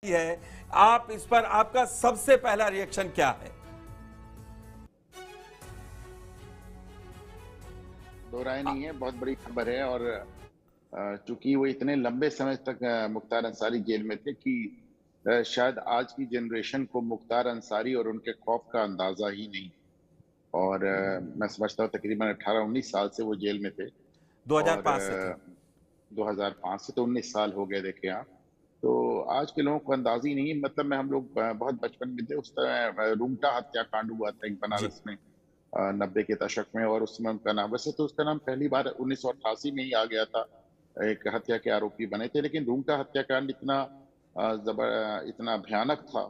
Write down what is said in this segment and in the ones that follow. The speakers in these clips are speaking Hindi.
है, आप इस पर आपका सबसे पहला रिएक्शन क्या है? दो राय नहीं है, बहुत बड़ी खबर है। और चूंकि वो इतने लंबे समय तक मुख्तार अंसारी जेल में थे कि शायद आज की जनरेशन को मुख्तार अंसारी और उनके खौफ का अंदाजा ही नहीं। और मैं समझता हूँ तकरीबन 18-19 साल से वो जेल में थे। और 2005 से थे। 2005 से तो 19 साल हो गए, देखे आप। तो आज के लोगों को अंदाजा ही नहीं। मतलब मैं हम लोग बहुत बचपन में थे उस तरह। रूंगटा हत्याकांड हुआ था एक जी। बनारस में 90 के दशक में। और उसमें उनका नाम, वैसे तो उसका नाम पहली बार 1988 में ही आ गया था, एक हत्या के आरोपी बने थे। लेकिन रूंगटा हत्याकांड इतना इतना भयानक था,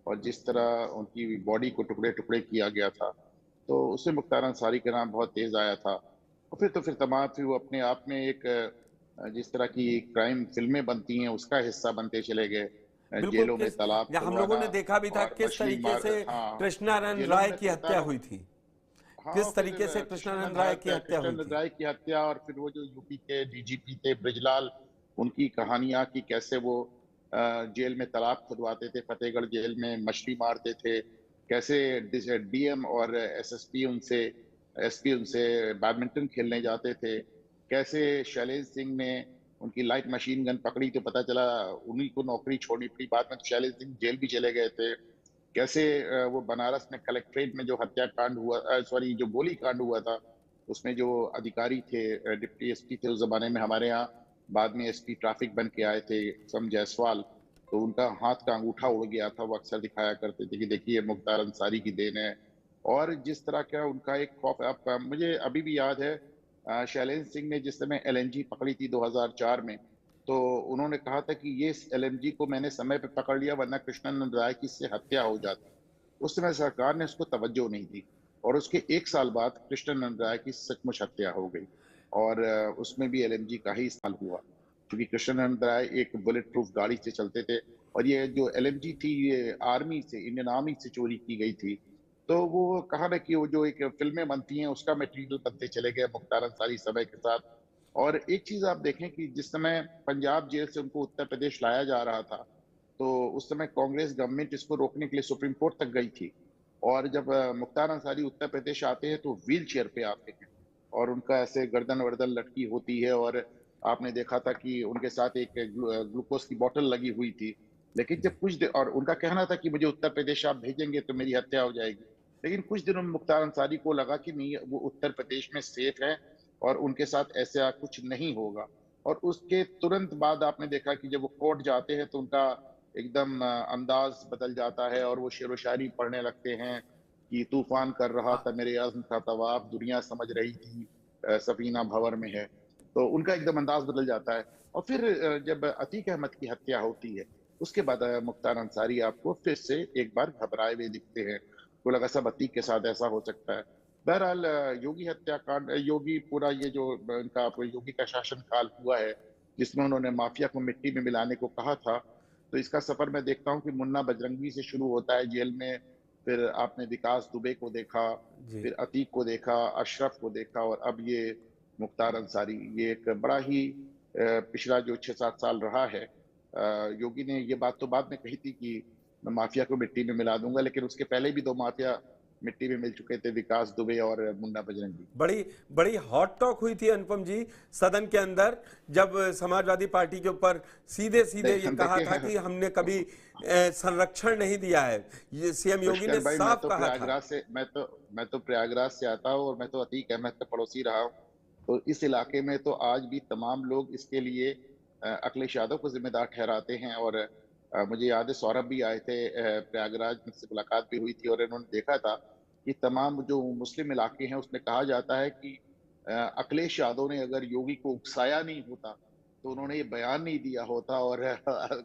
और जिस तरह उनकी बॉडी को टुकड़े टुकड़े किया गया था, तो उससे मुख्तार अंसारी का नाम बहुत तेज आया था। और फिर तमाम फिर वो अपने आप में एक जिस तरह की क्राइम फिल्में बनती हैं उसका हिस्सा बनते चले गए। बिल्कुल। जेलों में किस तालाब या हम लोगों खुदवाना ने देखा भी था और किस मछली तरीके मार, से हाँ, कृष्णानंद जेलों राय में की हत्या हुई थी। हाँ। और किस फिर तरीके से कृष्णानंद राय की हत्या हुई कृष्णानंद थी। राय की हत्या, और फिर वो जो यूपी के डीजीपी थे ब्रिजलाल, उनकी कहानियां कि कैसे वो जेल में तालाब खुदवाते थे, फतेहगढ़ जेल में मछली मारते थे, कैसे डीएम और एसएसपी उनसे एसपी उनसे बैडमिंटन खेलने जाते थे, कैसे शैलेंद्र सिंह ने उनकी लाइट मशीन गन पकड़ी तो पता चला उन्हीं को नौकरी छोड़नी पड़ी। बाद में शैलेंद्र सिंह जेल भी चले गए थे। कैसे वो बनारस में कलेक्ट्रेट में जो हत्याकांड हुआ, सॉरी, जो गोली कांड हुआ था, उसमें जो अधिकारी थे, डिप्टी एसपी थे उस जमाने में हमारे यहाँ, बाद में एसपी ट्रैफिक बन के आए थे सम जायसवाल, तो उनका हाथ का अंगूठा उड़ गया था। वो अक्सर दिखाया करते थे कि देखिए मुख्तार अंसारी की देन है। और जिस तरह का उनका एक खौफ, आप मुझे अभी भी याद है शैलेंद्र सिंह ने जिस समय एलएनजी पकड़ी थी 2004 में, तो उन्होंने कहा था कि ये एलएमजी को मैंने समय पे पकड़ लिया, वरना कृष्णानंद राय की इससे हत्या हो जाती। उस समय सरकार ने उसको तवज्जो नहीं दी, और उसके 1 साल बाद कृष्णानंद राय की सचमुच हत्या हो गई। और उसमें भी एलएमजी का ही इस्तेमाल हुआ, क्योंकि कृष्णानंद राय एक बुलेट प्रूफ गाड़ी से चलते थे। और ये जो एलएमजी थी, ये आर्मी से, इंडियन आर्मी से चोरी की गई थी। तो वो कहा ना कि वो जो एक फिल्में बनती हैं उसका मटेरियल बनते चले गए मुख्तार अंसारी समय के साथ। और एक चीज आप देखें कि जिस समय पंजाब जेल से उनको उत्तर प्रदेश लाया जा रहा था, तो उस समय कांग्रेस गवर्नमेंट इसको रोकने के लिए सुप्रीम कोर्ट तक गई थी। और जब मुख्तार अंसारी उत्तर प्रदेश आते हैं तो व्हील चेयर पे आते हैं, और उनका ऐसे गर्दन वर्दन लटकी होती है। और आपने देखा था कि उनके साथ एक ग्लूकोज की बोतल लगी हुई थी। लेकिन जब कुछ देर, और उनका कहना था कि मुझे उत्तर प्रदेश आप भेजेंगे तो मेरी हत्या हो जाएगी। लेकिन कुछ दिनों में मुख्तार अंसारी को लगा कि नहीं, वो उत्तर प्रदेश में सेफ है और उनके साथ ऐसा कुछ नहीं होगा। और उसके तुरंत बाद आपने देखा कि जब वो कोर्ट जाते हैं तो उनका एकदम अंदाज बदल जाता है, और वो शेर व शायरी पढ़ने लगते हैं कि तूफान कर रहा था मेरे अज़्म का तवाफ, दुनिया समझ रही थी सफीना भंवर में है। तो उनका एकदम अंदाज बदल जाता है। और फिर जब अतीक अहमद की हत्या होती है, उसके बाद मुख्तार अंसारी आपको फिर से एक बार घबराए हुए दिखते हैं। तो लगा सब अतीक के साथ ऐसा हो सकता है। बहरहाल योगी हत्याकांड, योगी पूरा ये जो इनका योगी का शासन काल हुआ है, जिसमें उन्होंने माफिया को मिट्टी में मिलाने को कहा था, तो इसका सफर मैं देखता हूँ कि मुन्ना बजरंगी से शुरू होता है जेल में। फिर आपने विकास दुबे को देखा, जी। फिर अतीक को देखा, अशरफ को देखा, और अब ये मुख्तार अंसारी। ये एक बड़ा ही पिछला जो 6-7 साल रहा है। योगी ने ये बात तो बाद में कही थी कि मैं माफिया को मिट्टी में मिला दूंगा, लेकिन उसके पहले भी 2 माफिया मिट्टी में मिल चुके थे, विकास दुबे और मुन्ना बजरंगी। बड़ी बड़ी हॉट टॉक हुई थी अनुपम जी सदन के अंदर, जब समाजवादी पार्टी के ऊपर सीधे सीधे ये कहा था देखिए कि हमने कभी संरक्षण नहीं दिया है। ये सीएम योगी ने पुष्कर भाई, साफ कहा था। मैं तो प्रयागराज से आता हूँ, और मैं तो अतीक अहमद का पड़ोसी रहा हूँ। तो इस इलाके में तो आज भी तमाम लोग इसके लिए अखिलेश यादव को जिम्मेदार ठहराते हैं। और मुझे याद है सौरभ भी आए थे प्रयागराज, मुझसे मुलाकात भी हुई थी, और इन्होंने देखा था कि तमाम जो मुस्लिम इलाके हैं उसमें कहा जाता है कि अखिलेश यादव ने अगर योगी को उकसाया नहीं होता तो उन्होंने ये बयान नहीं दिया होता। और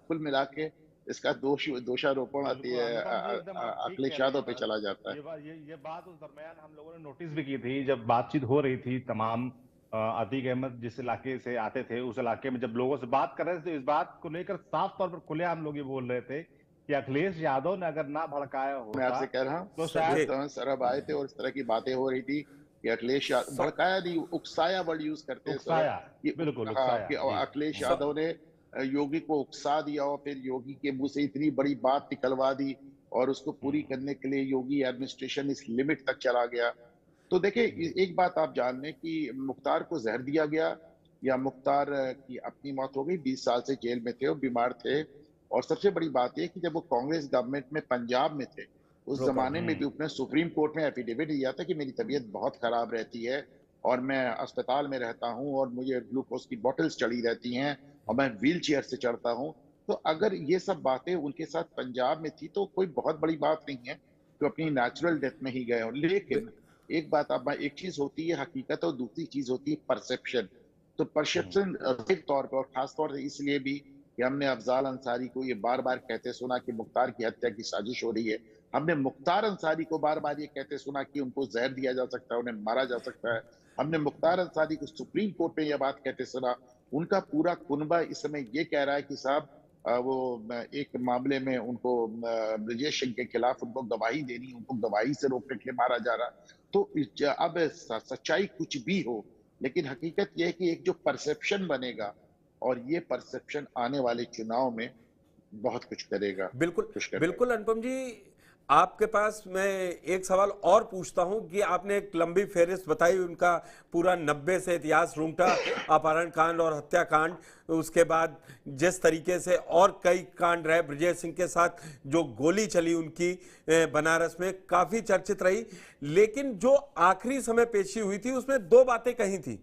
कुल मिला के इसका दोषारोपण बिल्कुल अनुपम जी, एकदम आप ठीक कह अखिलेश रहे हैं। यादव पे चला जाता है। ये बात उस दरमियान हम लोगों ने नोटिस भी की थी, जब बातचीत हो रही थी तमाम। अतीक अहमद जिस इलाके से आते थे, उस इलाके में जब लोगों से बात कर रहे थे तो इस बात को लेकर साफ तौर पर खुलेआम लोग ये बोल रहे थे कि अखिलेश यादव ने अगर ना भड़काया मैं होता आपसे कह रहा हूँ, तो जिस शायद। समय सौरभ आए थे और इस तरह की बातें हो रही थी कि अखिलेश यादव, भड़काया नहीं, उकसाया वर्ड यूज करते हैं सौरभ, उकसाया, कि बिल्कुल हाँ, उकसाया कि जी। अखिलेश स- यादव ने योगी को उकसा दिया और फिर योगी के मुंह से इतनी बड़ी बात निकलवा दी और उसको पूरी करने के लिए योगी एडमिनिस्ट्रेशन इस लिमिट तक चला गया। तो देखिए एक बात आप जान लें कि मुख्तार को जहर दिया गया या मुख्तार की अपनी मौत हो गई। 20 साल से जेल में थे और बीमार थे। और सबसे बड़ी बात यह कि जब वो कांग्रेस गवर्नमेंट में पंजाब में थे, उस जमाने में भी उसने सुप्रीम कोर्ट में एफिडेविट दिया था कि मेरी तबीयत बहुत खराब रहती है और मैं अस्पताल में रहता हूं और मुझे ग्लूकोज की बॉटल्स चढ़ी रहती हैं और मैं व्हील चेयर से चढ़ता हूं। तो अगर ये सब बातें उनके साथ पंजाब में थी तो कोई बहुत बड़ी बात नहीं है कि अपनी नेचुरल डेथ में ही गए हो। लेकिन एक बात आप, एक चीज होती है हकीकत और दूसरी चीज होती है परसेप्शन। तो परसेप्शन तौर पर और खास तौर से इसलिए भी कि हमने अफजाल अंसारी को ये बार बार कहते सुना कि मुख्तार की हत्या की साजिश हो रही है। हमने मुख्तार अंसारी को बार बार ये कहते सुना कि उनको जहर दिया जा सकता है, उन्हें मारा जा सकता है। हमने मुख्तार अंसारी को सुप्रीम कोर्ट में यह बात कहते सुना। उनका पूरा कुनबा इस समय ये कह रहा है कि साहब वो एक मामले में उनको ब्रजेश सिंह के खिलाफ उनको गवाही देनी, उनको गवाही से रोकने के लिए मारा जा रहा। तो अब सच्चाई कुछ भी हो, लेकिन हकीकत यह है कि एक जो परसेप्शन बनेगा और ये परसेप्शन आने वाले चुनाव में बहुत कुछ करेगा। बिल्कुल कुछ करेगा। बिल्कुल अनुपम जी, आपके पास मैं एक सवाल और पूछता हूं कि आपने एक लंबी फेहरिस्त बताई उनका, पूरा 90 से इतिहास रूंगटा, अपहरण कांड और हत्याकांड, उसके बाद जिस तरीके से और कई कांड रहे, ब्रजेश सिंह के साथ जो गोली चली उनकी बनारस में, काफी चर्चित रही। लेकिन जो आखिरी समय पेशी हुई थी उसमें दो बातें कही थी।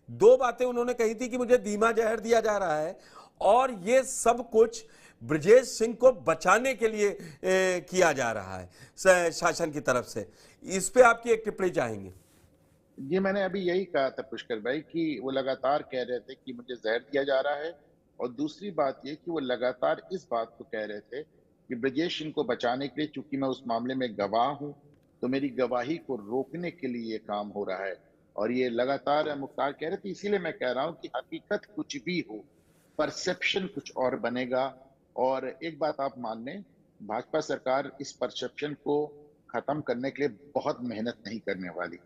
दो बातें उन्होंने कही थी कि मुझे धीमा जहर दिया जा रहा है और ये सब कुछ ब्रजेश सिंह को बचाने के लिए किया जा रहा है शासन की तरफ से। इस पे आपकी एक टिप्पणी चाहेंगे? ये मैंने अभी यही कहा था पुष्कर भाई कि वो लगातार कह रहे थे कि मुझे जहर दिया जा रहा है। और दूसरी बात ये कि वो लगातार इस बात को कह रहे थे कि ब्रजेश सिंह को बचाने के लिए, चूंकि मैं उस मामले में गवाह हूं, तो मेरी गवाही को रोकने के लिए ये काम हो रहा है। और ये लगातार मुख्तार कह रहे थे। इसीलिए मैं कह रहा हूं कि हकीकत कुछ भी हो, परसेप्शन कुछ और बनेगा। और एक बात आप मान लें, भाजपा सरकार इस परसेप्शन को खत्म करने के लिए बहुत मेहनत नहीं करने वाली।